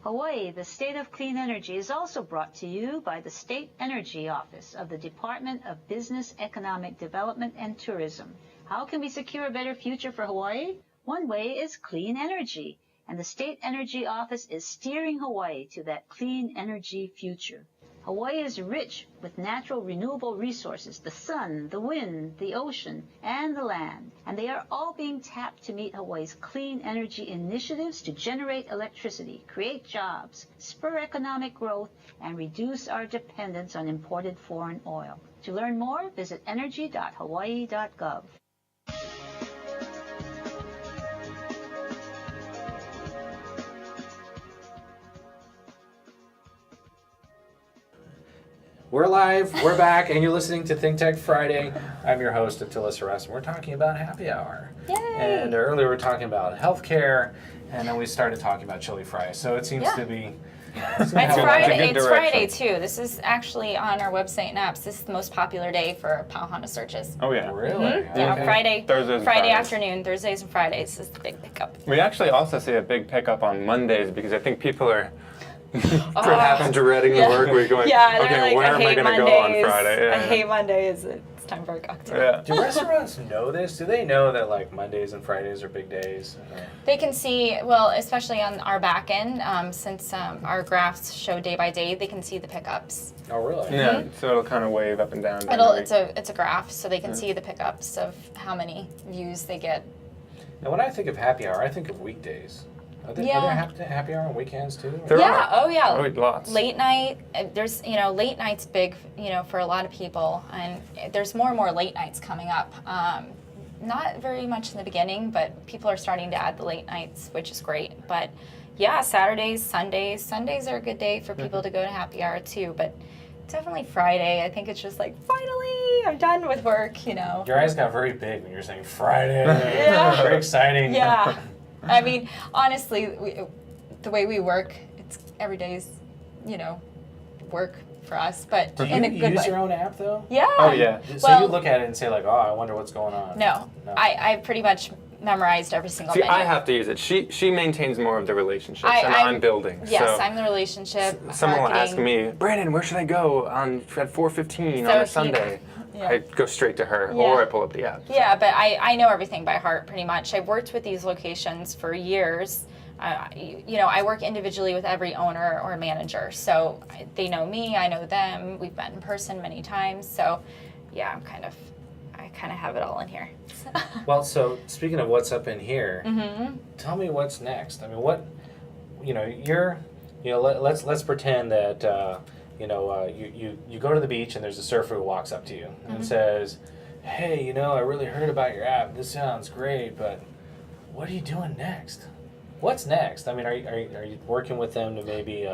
Hawaii, the state of clean energy, is also brought to you by the State Energy Office of the Department of Business, Economic Development, and Tourism. How can we secure a better future for Hawaii? One way is clean energy, and the State Energy Office is steering Hawaii to that clean energy future. Hawaii is rich with natural renewable resources, the sun, the wind, the ocean, and the land, and they are all being tapped to meet Hawaii's clean energy initiatives to generate electricity, create jobs, spur economic growth, and reduce our dependence on imported foreign oil. To learn more, visit energy.hawaii.gov. We're live, we're back, and you're listening to Think Tech Friday. I'm your host, Attila Seress, and we're talking about happy hour. Yay! And earlier we were talking about healthcare, and then we started talking about chili fries. So it seems to be... It's Friday. It's Friday too. This is actually on our website and apps. This is the most popular day for Powell Honda searches. Oh yeah. Really? Mm-hmm. Yeah, Friday, Thursdays and Friday Fridays. afternoon, Thursdays and Fridays is the big pickup. We actually also see a big pickup on Mondays because I think people are perhaps dreading the work week going, yeah, okay, like, where am I going to go on Friday? I hate Mondays. It's time for a cocktail. Yeah. Do restaurants know this? Do they know that like Mondays and Fridays are big days? They can see, well, especially on our back end, since our graphs show day by day, they can see the pickups. Oh, really? Yeah, so it'll kind of wave up and down. It's a graph, so they can see the pickups of how many views they get. Now, when I think of happy hour, I think of weekdays. Are there happy hour on weekends too? There yeah. are. Oh yeah. Oh, lots. Late night. There's late night's big for a lot of people, and there's more and more late nights coming up. Not very much in the beginning, but people are starting to add the late nights, which is great. But yeah, Saturdays, Sundays are a good day for people to go to happy hour too. But definitely Friday. I think it's just like finally I'm done with work. Your eyes got very big when you were saying Friday. Yeah. Very exciting. Yeah. I mean, honestly, the way we work, it's every day's, work for us, but in a good way. Do you use your own app, though? Yeah. Oh, yeah. So you look at it and say, like, oh, I wonder what's going on. No. I pretty much memorized every single menu. I have to use it. She maintains more of the relationships, and I'm building. Yes, so I'm the relationship. Someone will ask marketing. me, Brandon, where should I go at 4:15 on a Sunday? Yeah. I go straight to her, or I pull up the app. Yeah, but I know everything by heart pretty much. I've worked with these locations for years. I work individually with every owner or manager, so they know me, I know them. We've met in person many times, so yeah, I kind of have it all in here. Well, so speaking of what's up in here, tell me what's next. I mean, let's pretend that. You go to the beach and there's a surfer who walks up to you and says, hey, I really heard about your app. This sounds great, but what are you doing next? What's next? I mean, are you working with them to maybe,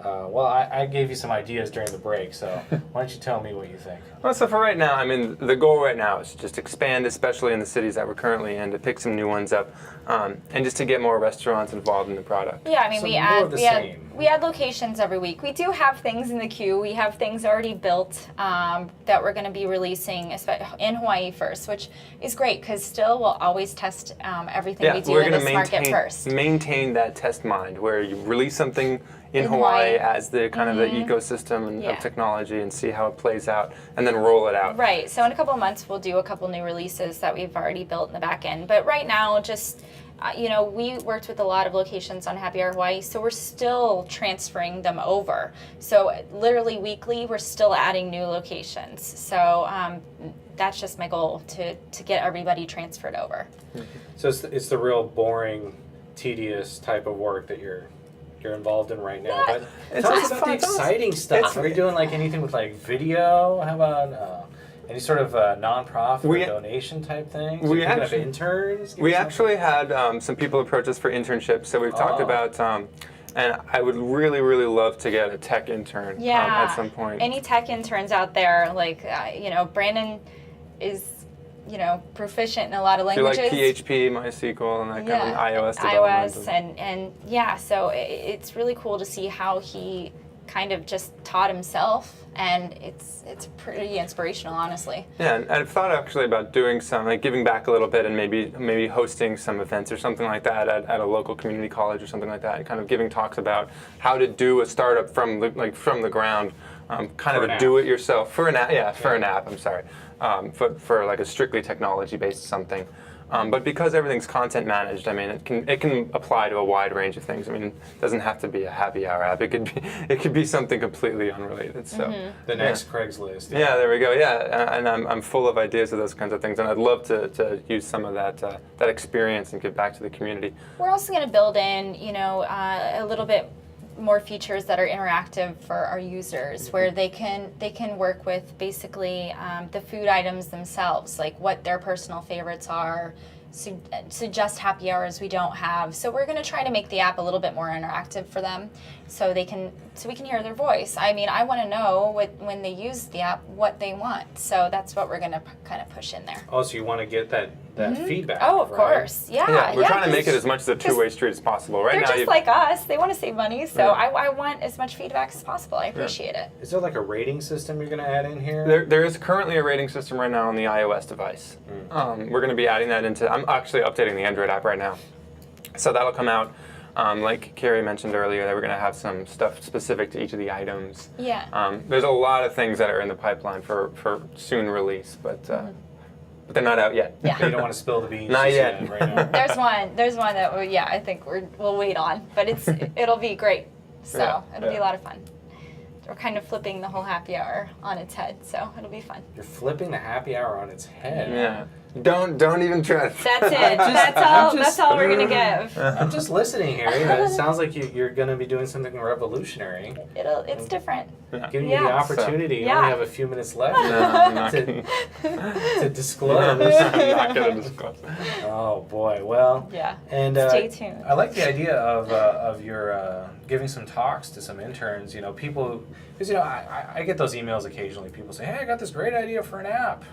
I gave you some ideas during the break, so why don't you tell me what you think? Well, so for right now, I mean, the goal right now is to just expand, especially in the cities that we're currently in, to pick some new ones up, and just to get more restaurants involved in the product. Yeah, I mean, we add locations every week. We do have things in the queue. We have things already built that we're going to be releasing in Hawaii first, which is great because still we'll always test everything we do in this market first. Maintain that test mind where you release something in Hawaii as the kind of the ecosystem of technology and see how it plays out, and then roll it out. Right. So in a couple of months, we'll do a couple new releases that we've already built in the back end. But right now, just we worked with a lot of locations on Happy Hour Hawaii, so we're still transferring them over. So literally weekly, we're still adding new locations. So that's just my goal, to get everybody transferred over. So it's the real boring, tedious type of work that you're involved in right now. Yeah. But tell us about the exciting stuff. Are you doing like anything with like video? How about any sort of nonprofit or donation type thing? We actually interns. We actually had some people approach us for internships. So we've talked about, and I would really, really love to get a tech intern at some point. Any tech interns out there, like Brandon is proficient in a lot of languages. Do you like PHP, MySQL, and that kind of iOS development? iOS, so it's really cool to see how he kind of just taught himself, and it's pretty inspirational, honestly. Yeah, and I've thought actually about doing some, like giving back a little bit, and maybe hosting some events or something like that at a local community college or something like that, and kind of giving talks about how to do a startup from the ground, kind of a do-it-yourself for an app. I'm sorry. For like a strictly technology-based something. But because everything's content managed, I mean, it can apply to a wide range of things. I mean, it doesn't have to be a happy hour app. It could be something completely unrelated. So the next Craigslist. Yeah, there we go. Yeah, and I'm full of ideas of those kinds of things, and I'd love to use some of that experience and give back to the community. We're also going to build in, a little bit more features that are interactive for our users, where they can work with basically the food items themselves, like what their personal favorites are, suggest happy hours we don't have. So we're going to try to make the app a little bit more interactive for them. so we can hear their voice. I mean, I want to know when they use the app what they want. So that's what we're going to kind of push in there. Oh, so you want to get that feedback? Oh, of right? course. Yeah. We're trying to make it as much as a two-way street as possible. Right they're now, just like us. They want to save money, so Yeah. I want as much feedback as possible. I appreciate it. Is there like a rating system you're going to add in here? There is currently a rating system right now on the iOS device. We're going to be adding that into. I'm actually updating the Android app right now, so that'll come out. Like Carey mentioned earlier, that we're going to have some stuff specific to each of the items. Yeah. There's a lot of things that are in the pipeline for soon release, but they're not out yet. Yeah. You don't want to spill the beans. Not just yet. Right now. There's one that I think we'll wait on, but it'll be great. So it'll be a lot of fun. We're kind of flipping the whole happy hour on its head, so it'll be fun. You're flipping the happy hour on its head. Yeah. Don't even try. That's it. That's all we're gonna give. I'm just listening here. It sounds like you're going to be doing something revolutionary. It's different. Giving you the opportunity. You only have a few minutes left to disclose. I'm not going to disclose. Oh boy. Well. Yeah. And stay tuned. I like the idea of your giving some talks to some interns. You know, people, because I get those emails occasionally. People say, "Hey, I got this great idea for an app.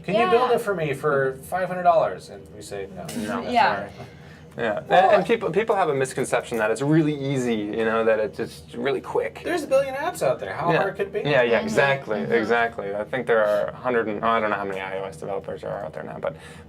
Can you build it for me for $500?" And we say, no. Yeah. Yeah, and people have a misconception that it's really easy, that it's just really quick. There's a billion apps out there. How hard could it be? Yeah, exactly. I think there are 100, I don't know how many iOS developers are out there now,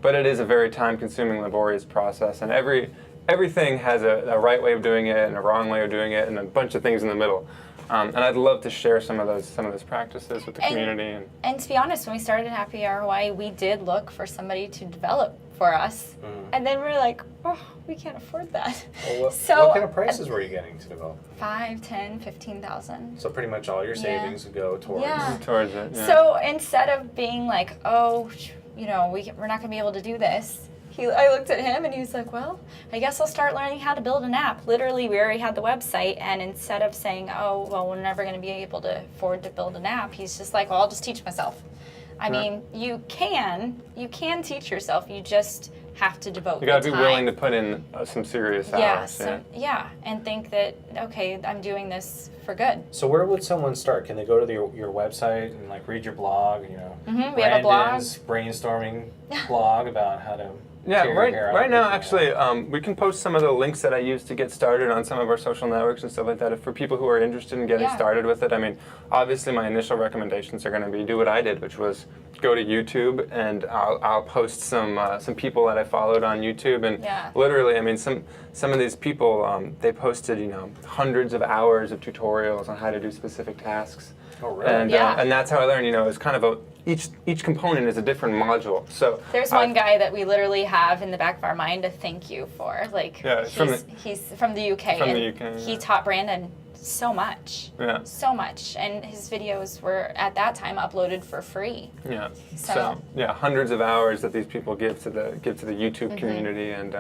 but it is a very time-consuming, laborious process, and everything has a right way of doing it and a wrong way of doing it, and a bunch of things in the middle. And I'd love to share some of those practices with the community. And to be honest, when we started Happy Hour Hawaii, we did look for somebody to develop for us, and then we're like, oh, we can't afford that. Well, what kind of prices were you getting to develop? 5, 10, 15,000. So pretty much all your savings would go towards it. Yeah. So instead of being like, oh, we're not gonna be able to do this. I looked at him and he was like, well, I guess I'll start learning how to build an app. Literally, we already had the website, and instead of saying, oh, well, we're never going to be able to afford to build an app, he's just like, well, I'll just teach myself. I mean, you can teach yourself. You just have to devote the time. You got to be willing to put in some serious hours. And think that, okay, I'm doing this for good. So where would someone start? Can they go to your website and read your blog? We have a blog. Brandon's brainstorming blog about how to. Yeah, right now, actually, we can post some of the links that I use to get started on some of our social networks and stuff like that for people who are interested in getting started with it. I mean, obviously, my initial recommendations are going to be do what I did, which was go to YouTube, and I'll post some people that I followed on YouTube, and literally, I mean, some of these people, they posted, hundreds of hours of tutorials on how to do specific tasks. Oh, really? And that's how I learned. It's kind of each component is a different module. So there's one guy that we literally have in the back of our mind a thank you for. He's from the UK. He taught Brandon so much. Yeah. So much. And his videos were at that time uploaded for free. Yeah. So hundreds of hours that these people give to the YouTube community, and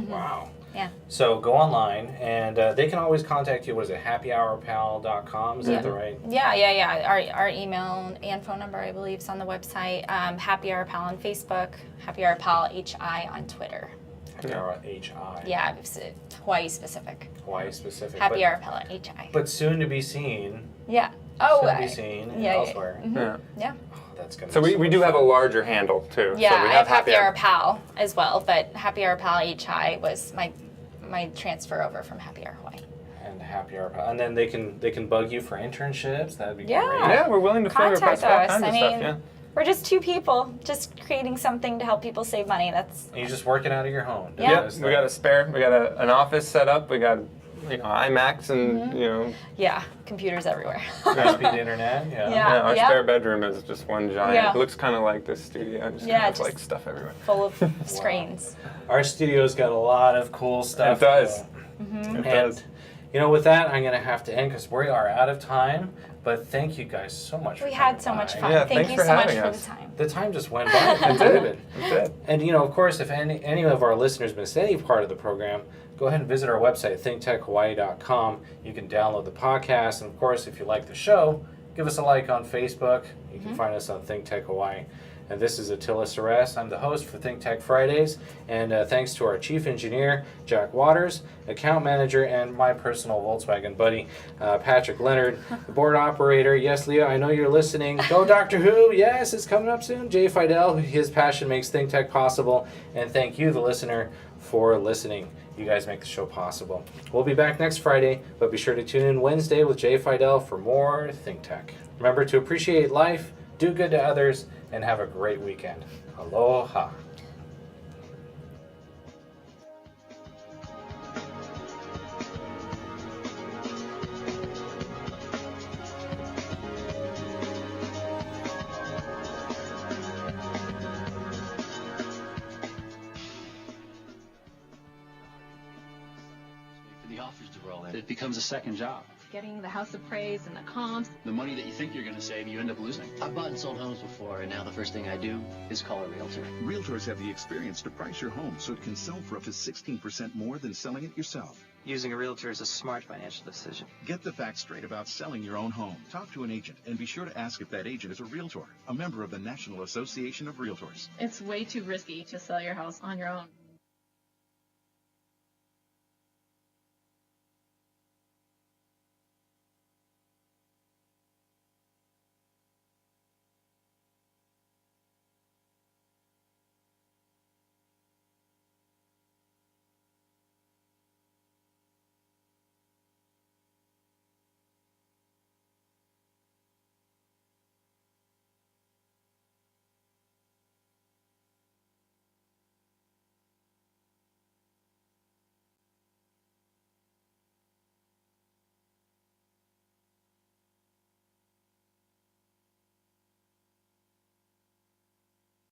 Wow. Yeah. So go online, and they can always contact you. What is it, happyhourpal.com? Is that the right? Yeah. Our email and phone number, I believe, is on the website. Happy Hour Pal on Facebook. Happy Hour Pal HI on Twitter. Happy Hour HI. Yeah, it's Hawaii specific. Hawaii specific. Happy Hour Pal HI. But soon to be seen. Yeah. Soon to be seen elsewhere. Yeah. That's gonna so we do have a larger handle too. Yeah, so we I have Happy Hour Pal as well, but Happy Hour Pal HI was my transfer over from Happy Hour Hawaii. And Happy Hour Pal, and then they can bug you for internships. That'd be great. Yeah, we're willing to fill your Contact all us. kinds of stuff. Yeah. We're just two people, just creating something to help people save money. And you just working out of your home. Yeah. We got a spare. We got an office set up. We got iMacs and Yeah, computers everywhere. High-speed internet. Yeah. Our spare bedroom is just one giant. Yeah. It looks kind of like this studio. Just stuff everywhere. Full of screens. Our studio's got a lot of cool stuff. It does. It does. With that, I'm going to have to end because we are out of time. But thank you guys so much. We had so much fun. Yeah, thank you so much for the time. The time just went by. It did. And of course, if any of our listeners missed any part of the program, go ahead and visit our website, thinktechhawaii.com. You can download the podcast, and of course, if you like the show, give us a like on Facebook. You can find us on Think Tech Hawaii. And this is Attila Seress. I'm the host for Think Tech Fridays. And thanks to our chief engineer, Jack Waters, account manager, and my personal Volkswagen buddy, Patrick Leonard, the board operator. Yes, Leah, I know you're listening. Go Doctor Who. Yes, it's coming up soon. Jay Fidel, his passion makes Think Tech possible. And thank you, the listener, for listening. You guys make the show possible. We'll be back next Friday, but be sure to tune in Wednesday with Jay Fidel for more Think Tech. Remember to appreciate life, do good to others, and have a great weekend. Aloha. The offers to roll in. It becomes a second job. Getting the house appraised and the comps. The money that you think you're going to save, you end up losing. I've bought and sold homes before, and now the first thing I do is call a realtor. Realtors have the experience to price your home so it can sell for up to 16% more than selling it yourself. Using a realtor is a smart financial decision. Get the facts straight about selling your own home. Talk to an agent, and be sure to ask if that agent is a realtor, a member of the National Association of Realtors. It's way too risky to sell your house on your own.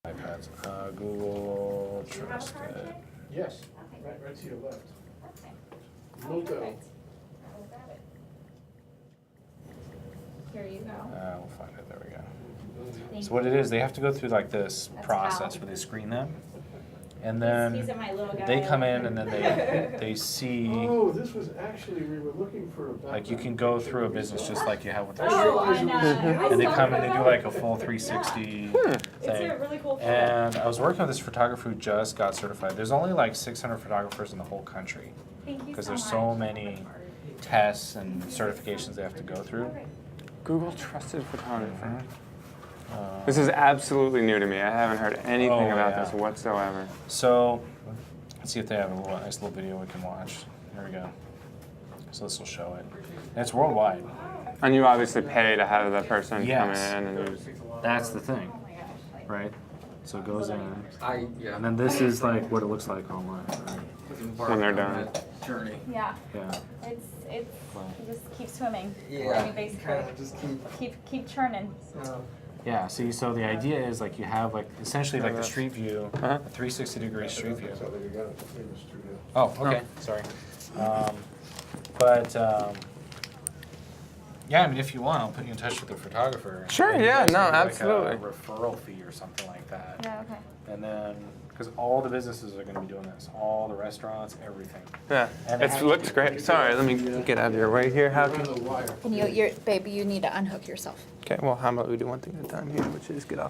iPads. Google Trusted. Yes, right to your left. Moto. Here you go. We'll find it. There we go. So what it is, they have to go through like this process where they screen them, and then These are my little guys. they come in and then they see. Oh, this was actually, we were looking for a Like you can go through a business just like you have with the Oh, I know. and they come and they do like a full 360 thing. It's a really cool photo. And I was working with this photographer who just got certified. There's only like 600 photographers in the whole country Thank you because so there's much. so many tests and certifications they have to go through. Google Trusted Photographer. This is absolutely new to me. I haven't heard anything about this whatsoever. So let's see if they have a nice little video we can watch. Here we go. So this will show it. And it's worldwide. And you obviously pay to have the person Yes. come in and use. That's the thing, right? So it goes in, and then this is like what it looks like online, right? When they're done. Yeah. Yeah. It's you just keep swimming. Yeah. I mean, basically. Just keep churning. Yeah, see, so the idea is like you have like essentially like the street view, a 360-degree street view. Oh, okay, sorry. Yeah, I mean, if you want, I'll put you in touch with the photographer. Sure, and you yeah, guys no, can do, like, absolutely. a referral fee or something like that. Yeah, okay. And then, because all the businesses are going to be doing this, all the restaurants, everything. Yeah, And it looks great. Sorry, let me get out of your way here. How can? And baby, you need to unhook yourself. Okay, well, how about we do one thing at a time here, which is get off